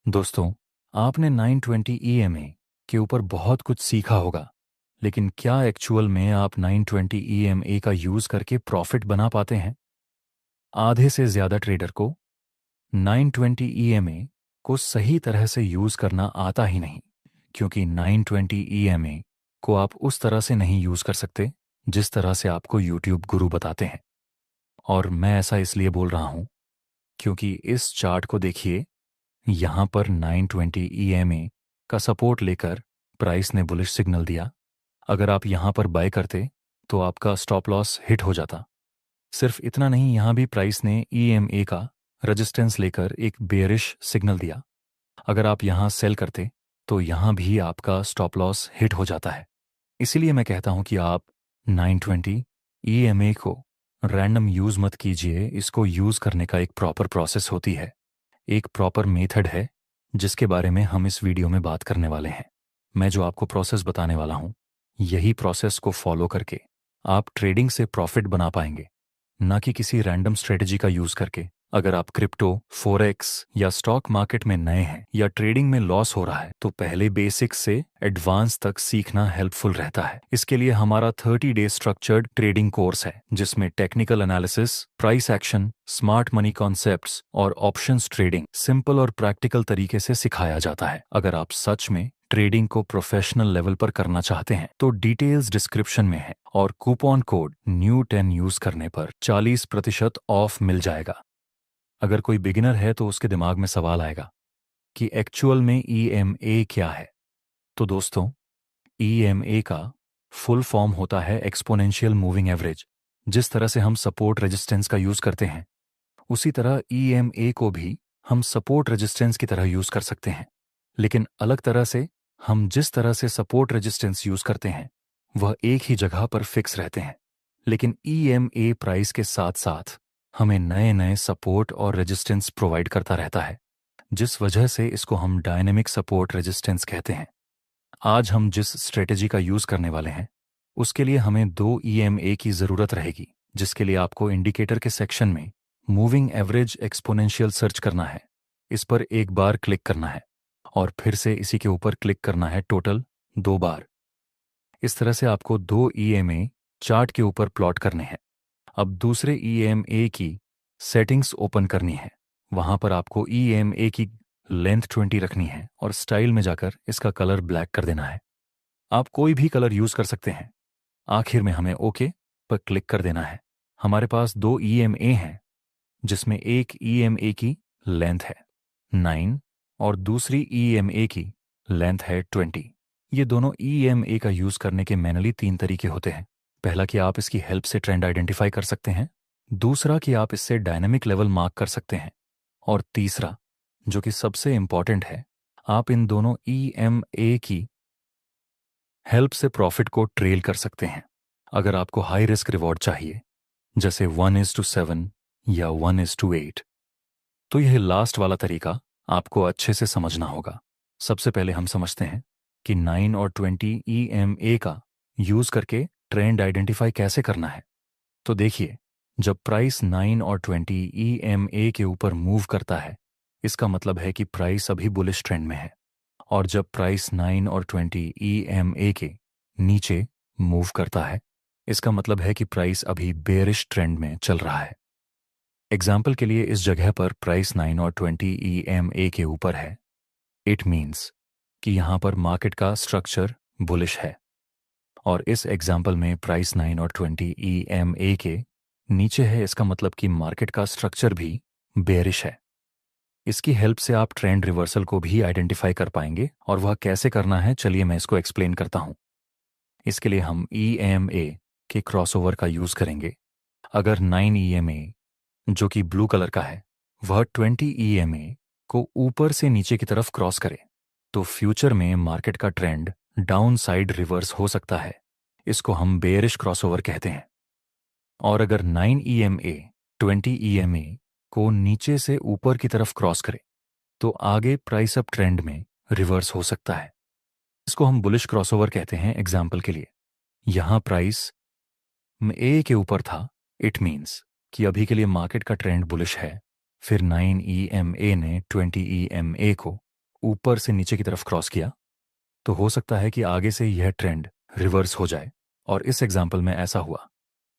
दोस्तों, आपने 920 EMA के ऊपर बहुत कुछ सीखा होगा, लेकिन क्या एक्चुअल में आप 920 EMA का यूज़ करके प्रॉफिट बना पाते हैं? आधे से ज़्यादा ट्रेडर को 920 EMA को सही तरह से यूज़ करना आता ही नहीं, क्योंकि 920 EMA को आप उस तरह से नहीं यूज़ कर सकते जिस तरह से आपको यूट्यूब गुरु बताते हैं। और मैं ऐसा इसलिए बोल रहा हूँ क्योंकि इस चार्ट को देखिए। यहाँ पर 920 EMA का सपोर्ट लेकर प्राइस ने बुलिश सिग्नल दिया। अगर आप यहाँ पर बाय करते तो आपका स्टॉप लॉस हिट हो जाता। सिर्फ इतना नहीं, यहाँ भी प्राइस ने EMA का रेजिस्टेंस लेकर एक बेयरिश सिग्नल दिया। अगर आप यहाँ सेल करते तो यहाँ भी आपका स्टॉप लॉस हिट हो जाता है। इसीलिए मैं कहता हूँ कि आप 920 EMA को रैंडम यूज़ मत कीजिए। इसको यूज़ करने का एक प्रॉपर प्रोसेस होती है, एक प्रॉपर मेथड है, जिसके बारे में हम इस वीडियो में बात करने वाले हैं। मैं जो आपको प्रोसेस बताने वाला हूँ, यही प्रोसेस को फॉलो करके आप ट्रेडिंग से प्रॉफिट बना पाएंगे, ना कि किसी रैंडम स्ट्रेटजी का यूज करके। अगर आप क्रिप्टो, फॉरेक्स या स्टॉक मार्केट में नए हैं या ट्रेडिंग में लॉस हो रहा है, तो पहले बेसिक्स से एडवांस तक सीखना हेल्पफुल रहता है। इसके लिए हमारा 30 डे स्ट्रक्चर्ड ट्रेडिंग कोर्स है, जिसमें technical analysis, price action, smart money concepts और ऑप्शंस ट्रेडिंग सिंपल और प्रैक्टिकल तरीके से सिखाया जाता है। अगर आप सच में ट्रेडिंग को प्रोफेशनल लेवल पर करना चाहते हैं तो डिटेल्स डिस्क्रिप्शन में है, और कूपन कोड NEW10 यूज करने पर 40% ऑफ मिल जाएगा। अगर कोई बिगिनर है तो उसके दिमाग में सवाल आएगा कि एक्चुअल में EMA क्या है। तो दोस्तों, EMA का फुल फॉर्म होता है एक्सपोनेंशियल मूविंग एवरेज। जिस तरह से हम सपोर्ट रेजिस्टेंस का यूज करते हैं, उसी तरह EMA को भी हम सपोर्ट रेजिस्टेंस की तरह यूज कर सकते हैं। लेकिन अलग तरह से, हम जिस तरह से सपोर्ट रेजिस्टेंस यूज करते हैं वह एक ही जगह पर फिक्स रहते हैं, लेकिन EMA प्राइस के साथ साथ हमें नए नए सपोर्ट और रेजिस्टेंस प्रोवाइड करता रहता है, जिस वजह से इसको हम डायनेमिक सपोर्ट रेजिस्टेंस कहते हैं। आज हम जिस स्ट्रेटेजी का यूज करने वाले हैं, उसके लिए हमें दो EMA की जरूरत रहेगी, जिसके लिए आपको इंडिकेटर के सेक्शन में मूविंग एवरेज एक्सपोनेंशियल सर्च करना है। इस पर एक बार क्लिक करना है और फिर से इसी के ऊपर क्लिक करना है टोटल 2 बार। इस तरह से आपको दो EMA चार्ट के ऊपर प्लॉट करने हैं। अब दूसरे EMA की सेटिंग्स ओपन करनी है। वहां पर आपको EMA की लेंथ 20 रखनी है और स्टाइल में जाकर इसका कलर ब्लैक कर देना है। आप कोई भी कलर यूज कर सकते हैं। आखिर में हमें ओके पर क्लिक कर देना है। हमारे पास दो EMA हैं, जिसमें एक EMA की लेंथ है 9 और दूसरी EMA की लेंथ है 20। ये दोनों EMA का यूज करने के मैनुअली 3 तरीके होते हैं। पहला कि आप इसकी हेल्प से ट्रेंड आइडेंटिफाई कर सकते हैं, दूसरा कि आप इससे डायनेमिक लेवल मार्क कर सकते हैं, और तीसरा, जो कि सबसे इंपॉर्टेंट है, आप इन दोनों EMA की हेल्प से प्रॉफिट को ट्रेल कर सकते हैं। अगर आपको हाई रिस्क रिवॉर्ड चाहिए, जैसे 1:7 या 1:8, तो यह लास्ट वाला तरीका आपको अच्छे से समझना होगा। सबसे पहले हम समझते हैं कि 9 और 20 EMA का यूज करके ट्रेंड आइडेंटिफाई कैसे करना है। तो देखिए, जब प्राइस 9 और 20 EMA के ऊपर मूव करता है, इसका मतलब है कि प्राइस अभी बुलिश ट्रेंड में है। और जब प्राइस 9 और 20 EMA के नीचे मूव करता है, इसका मतलब है कि प्राइस अभी बेयरिश ट्रेंड में चल रहा है। एग्जाम्पल के लिए, इस जगह पर प्राइस 9 और 20 EMA के ऊपर है। इट मीन्स कि यहां पर मार्केट का स्ट्रक्चर बुलिश है। और इस एग्जाम्पल में प्राइस 9 और 20 EMA के नीचे है, इसका मतलब कि मार्केट का स्ट्रक्चर भी बेयरिश है। इसकी हेल्प से आप ट्रेंड रिवर्सल को भी आइडेंटिफाई कर पाएंगे, और वह कैसे करना है, चलिए मैं इसको एक्सप्लेन करता हूं। इसके लिए हम EMA के क्रॉसओवर का यूज करेंगे। अगर 9 EMA, जो कि ब्लू कलर का है, वह 20 EMA को ऊपर से नीचे की तरफ क्रॉस करे, तो फ्यूचर में मार्केट का ट्रेंड डाउन साइड रिवर्स हो सकता है। इसको हम बेयरिश क्रॉसओवर कहते हैं। और अगर 9 EMA 20 EMA को नीचे से ऊपर की तरफ क्रॉस करे, तो आगे प्राइस अप ट्रेंड में रिवर्स हो सकता है। इसको हम बुलिश क्रॉसओवर कहते हैं। एग्जाम्पल के लिए, यहां प्राइस A के ऊपर था। इट मीन्स कि अभी के लिए मार्केट का ट्रेंड बुलिश है। फिर 9 EMA ने 20 EMA को ऊपर से नीचे की तरफ क्रॉस किया, तो हो सकता है कि आगे से यह ट्रेंड रिवर्स हो जाए, और इस एग्जाम्पल में ऐसा हुआ।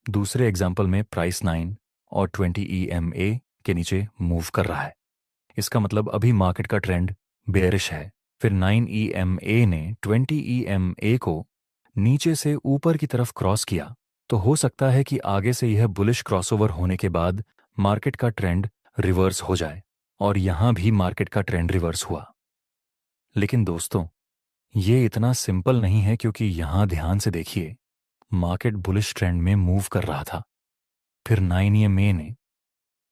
दूसरे एग्जाम्पल में प्राइस 9 और 20 EMA के नीचे मूव कर रहा है। इसका मतलब अभी मार्केट का ट्रेंड बेयरिश है। फिर 9 EMA ने 20 EMA को नीचे से ऊपर की तरफ क्रॉस किया, तो हो सकता है कि आगे से यह बुलिश क्रॉसओवर होने के बाद मार्केट का ट्रेंड रिवर्स हो जाए, और यहां भी मार्केट का ट्रेंड रिवर्स हुआ। लेकिन दोस्तों, ये इतना सिंपल नहीं है, क्योंकि यहां ध्यान से देखिए, मार्केट बुलिश ट्रेंड में मूव कर रहा था। फिर 9 EMA ने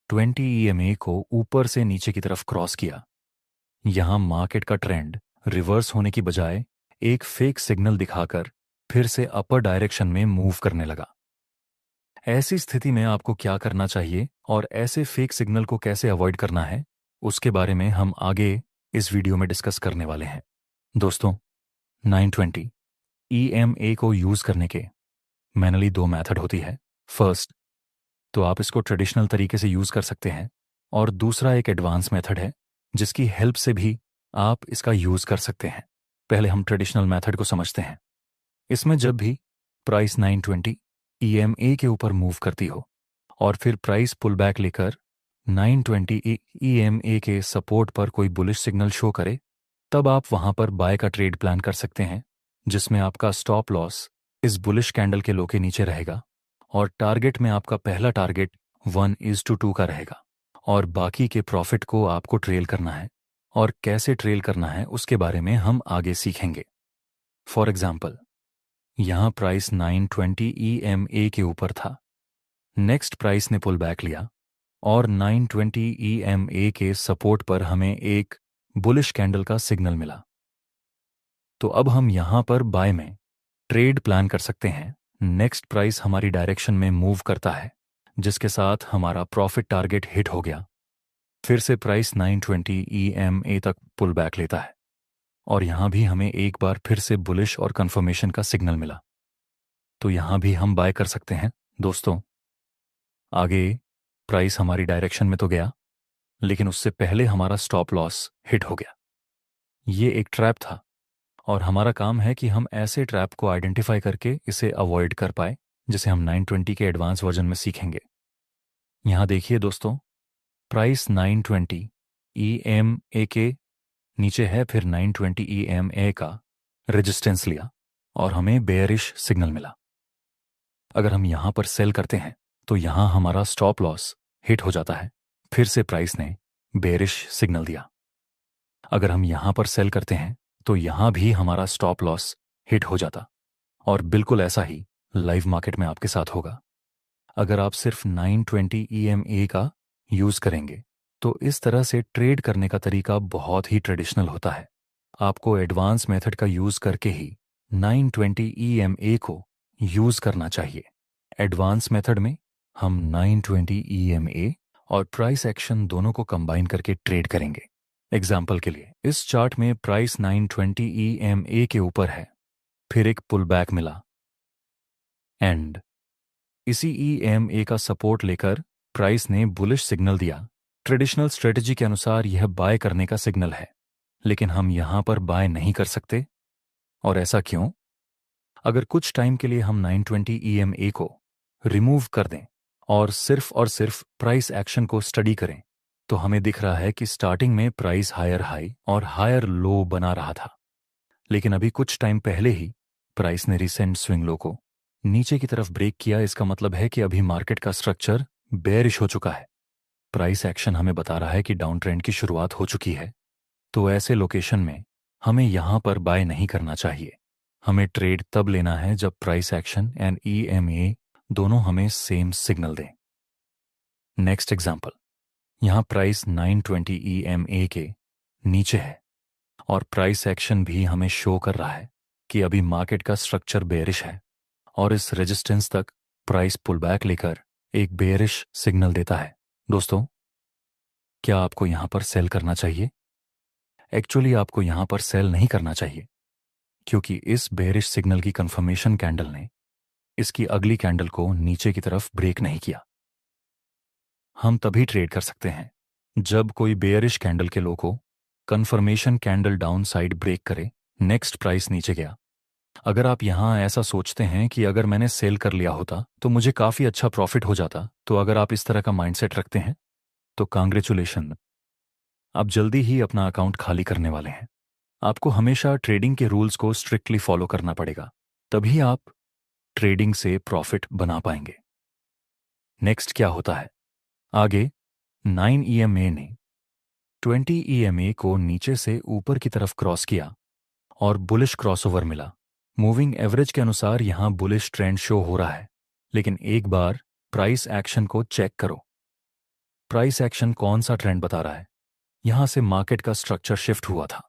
20 EMA को ऊपर से नीचे की तरफ क्रॉस किया। यहां मार्केट का ट्रेंड रिवर्स होने की बजाय एक फेक सिग्नल दिखाकर फिर से अपर डायरेक्शन में मूव करने लगा। ऐसी स्थिति में आपको क्या करना चाहिए और ऐसे फेक सिग्नल को कैसे अवॉइड करना है, उसके बारे में हम आगे इस वीडियो में डिस्कस करने वाले हैं। दोस्तों, 920 EMA को यूज करने के मैनली दो मेथड होती है। फर्स्ट, तो आप इसको ट्रेडिशनल तरीके से यूज कर सकते हैं, और दूसरा एक एडवांस मेथड है जिसकी हेल्प से भी आप इसका यूज कर सकते हैं। पहले हम ट्रेडिशनल मेथड को समझते हैं। इसमें जब भी प्राइस 920 EMA के ऊपर मूव करती हो और फिर प्राइस पुल बैक लेकर 920 EMA के सपोर्ट पर कोई बुलिश सिग्नल शो करे, तब आप वहां पर बाय का ट्रेड प्लान कर सकते हैं, जिसमें आपका स्टॉप लॉस इस बुलिश कैंडल के लो के नीचे रहेगा, और टारगेट में आपका पहला टारगेट 1:2 का रहेगा, और बाकी के प्रॉफिट को आपको ट्रेल करना है, और कैसे ट्रेल करना है उसके बारे में हम आगे सीखेंगे। फॉर एग्जाम्पल, यहां प्राइस 920 EMA के ऊपर था। नेक्स्ट प्राइस ने पुल बैक लिया, और 920 EMA के सपोर्ट पर हमें एक बुलिश कैंडल का सिग्नल मिला। तो अब हम यहां पर बाय में ट्रेड प्लान कर सकते हैं। नेक्स्ट प्राइस हमारी डायरेक्शन में मूव करता है, जिसके साथ हमारा प्रॉफिट टारगेट हिट हो गया। फिर से प्राइस 920 EMA तक पुल बैक लेता है, और यहां भी हमें एक बार फिर से बुलिश और कंफर्मेशन का सिग्नल मिला, तो यहां भी हम बाय कर सकते हैं। दोस्तों, आगे प्राइस हमारी डायरेक्शन में तो गया, लेकिन उससे पहले हमारा स्टॉप लॉस हिट हो गया। ये एक ट्रैप था, और हमारा काम है कि हम ऐसे ट्रैप को आइडेंटिफाई करके इसे अवॉइड कर पाए, जिसे हम 920 के एडवांस वर्जन में सीखेंगे। यहां देखिए दोस्तों, प्राइस 920 EMA के नीचे है, फिर 920 EMA का रेजिस्टेंस लिया, और हमें बेयरिश सिग्नल मिला। अगर हम यहां पर सेल करते हैं, तो यहां हमारा स्टॉप लॉस हिट हो जाता है। फिर से प्राइस ने बेयरिश सिग्नल दिया। अगर हम यहां पर सेल करते हैं, तो यहां भी हमारा स्टॉप लॉस हिट हो जाता, और बिल्कुल ऐसा ही लाइव मार्केट में आपके साथ होगा। अगर आप सिर्फ 920 EMA का यूज करेंगे, तो इस तरह से ट्रेड करने का तरीका बहुत ही ट्रेडिशनल होता है। आपको एडवांस मेथड का यूज करके ही 920 EMA को यूज करना चाहिए। एडवांस मेथड में हम 920 EMA और प्राइस एक्शन दोनों को कंबाइन करके ट्रेड करेंगे। एग्जाम्पल के लिए, इस चार्ट में प्राइस 920 EMA के ऊपर है, फिर एक पुल बैक मिला, एंड इसी EMA का सपोर्ट लेकर प्राइस ने बुलिश सिग्नल दिया। ट्रेडिशनल स्ट्रेटजी के अनुसार यह बाय करने का सिग्नल है, लेकिन हम यहां पर बाय नहीं कर सकते। और ऐसा क्यों? अगर कुछ टाइम के लिए हम 920 EMA को रिमूव कर दें और सिर्फ प्राइस एक्शन को स्टडी करें, तो हमें दिख रहा है कि स्टार्टिंग में प्राइस हायर हाई और हायर लो बना रहा था, लेकिन अभी कुछ टाइम पहले ही प्राइस ने रिसेंट स्विंग लो को नीचे की तरफ ब्रेक किया। इसका मतलब है कि अभी मार्केट का स्ट्रक्चर बेयरिश हो चुका है। प्राइस एक्शन हमें बता रहा है कि डाउन ट्रेंड की शुरुआत हो चुकी है। तो ऐसे लोकेशन में हमें यहां पर बाय नहीं करना चाहिए। हमें ट्रेड तब लेना है जब प्राइस एक्शन एंड EMA दोनों हमें सेम सिग्नल दें। नेक्स्ट एग्जांपल, यहां प्राइस 920 EMA के नीचे है, और प्राइस एक्शन भी हमें शो कर रहा है कि अभी मार्केट का स्ट्रक्चर बेयरिश है, और इस रेजिस्टेंस तक प्राइस पुल बैक लेकर एक बेयरिश सिग्नल देता है। दोस्तों, क्या आपको यहां पर सेल करना चाहिए? एक्चुअली आपको यहां पर सेल नहीं करना चाहिए, क्योंकि इस बेयरिश सिग्नल की कंफर्मेशन कैंडल ने इसकी अगली कैंडल को नीचे की तरफ ब्रेक नहीं किया। हम तभी ट्रेड कर सकते हैं जब कोई बेयरिश कैंडल के लो को confirmation candle down side break करे, नेक्स्ट प्राइस नीचे गया। अगर आप यहाँ ऐसा सोचते हैं कि अगर मैंने सेल कर लिया होता तो मुझे काफ़ी अच्छा प्रॉफिट हो जाता, तो अगर आप इस तरह का माइंडसेट रखते हैं तो कांग्रेचुलेशन, आप जल्दी ही अपना अकाउंट खाली करने वाले हैं। आपको हमेशा ट्रेडिंग के रूल्स को स्ट्रिक्टली फॉलो करना पड़ेगा, तभी आप ट्रेडिंग से प्रॉफिट बना पाएंगे। नेक्स्ट क्या होता है आगे? 9 EMA ने 20 EMA को नीचे से ऊपर की तरफ क्रॉस किया और बुलिश क्रॉसओवर मिला। मूविंग एवरेज के अनुसार यहां बुलिश ट्रेंड शो हो रहा है, लेकिन एक बार प्राइस एक्शन को चेक करो। प्राइस एक्शन कौन सा ट्रेंड बता रहा है? यहां से मार्केट का स्ट्रक्चर शिफ्ट हुआ था,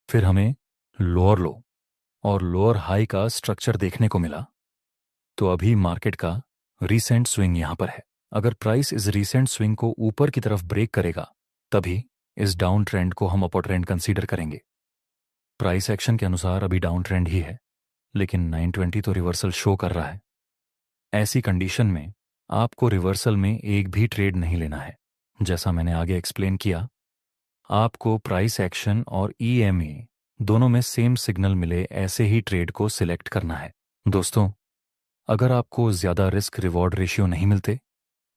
फिर हमें लोअर लो और लोअर हाई का स्ट्रक्चर देखने को मिला। तो अभी मार्केट का रीसेंट स्विंग यहां पर है। अगर प्राइस इस रीसेंट स्विंग को ऊपर की तरफ ब्रेक करेगा, तभी इस डाउन ट्रेंड को हम अपर ट्रेंड कंसीडर करेंगे। प्राइस एक्शन के अनुसार अभी डाउन ट्रेंड ही है, लेकिन 920 तो रिवर्सल शो कर रहा है। ऐसी कंडीशन में आपको रिवर्सल में एक भी ट्रेड नहीं लेना है। जैसा मैंने आगे एक्सप्लेन किया, आपको प्राइस एक्शन और EMA दोनों में सेम सिग्नल मिले ऐसे ही ट्रेड को सिलेक्ट करना है। दोस्तों, अगर आपको ज़्यादा रिस्क रिवॉर्ड रेशियो नहीं मिलते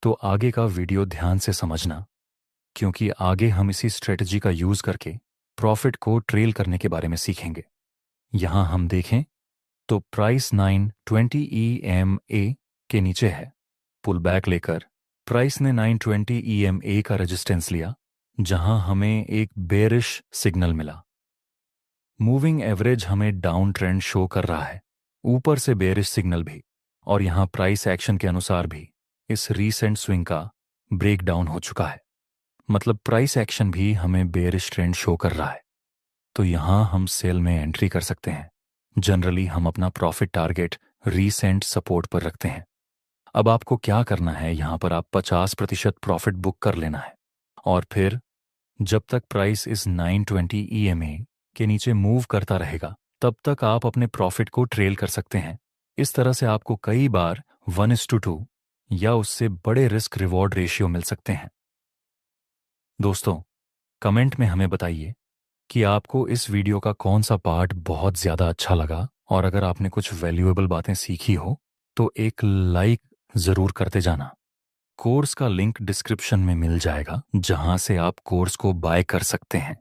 तो आगे का वीडियो ध्यान से समझना, क्योंकि आगे हम इसी स्ट्रेटजी का यूज़ करके प्रॉफिट को ट्रेल करने के बारे में सीखेंगे। यहां हम देखें तो प्राइस 920 EMA के नीचे है। पुल बैक लेकर प्राइस ने 920 EMA का रेजिस्टेंस लिया, जहां हमें एक बेरिश सिग्नल मिला। मूविंग एवरेज हमें डाउन ट्रेंड शो कर रहा है, ऊपर से बेरिश सिग्नल भी, और यहां प्राइस एक्शन के अनुसार भी इस रीसेंट स्विंग का ब्रेक डाउन हो चुका है। मतलब प्राइस एक्शन भी हमें बेरिश ट्रेंड शो कर रहा है, तो यहां हम सेल में एंट्री कर सकते हैं। जनरली हम अपना प्रॉफिट टारगेट रीसेंट सपोर्ट पर रखते हैं। अब आपको क्या करना है, यहां पर आप 50% प्रॉफिट बुक कर लेना है, और फिर जब तक प्राइस इस 920 EMA के नीचे मूव करता रहेगा, तब तक आप अपने प्रॉफिट को ट्रेल कर सकते हैं। इस तरह से आपको कई बार 1:2 या उससे बड़े रिस्क रिवॉर्ड रेशियो मिल सकते हैं। दोस्तों, कमेंट में हमें बताइए कि आपको इस वीडियो का कौन सा पार्ट बहुत ज़्यादा अच्छा लगा, और अगर आपने कुछ वैल्यूएबल बातें सीखी हो तो एक लाइक ज़रूर करते जाना। कोर्स का लिंक डिस्क्रिप्शन में मिल जाएगा, जहां से आप कोर्स को बाय कर सकते हैं।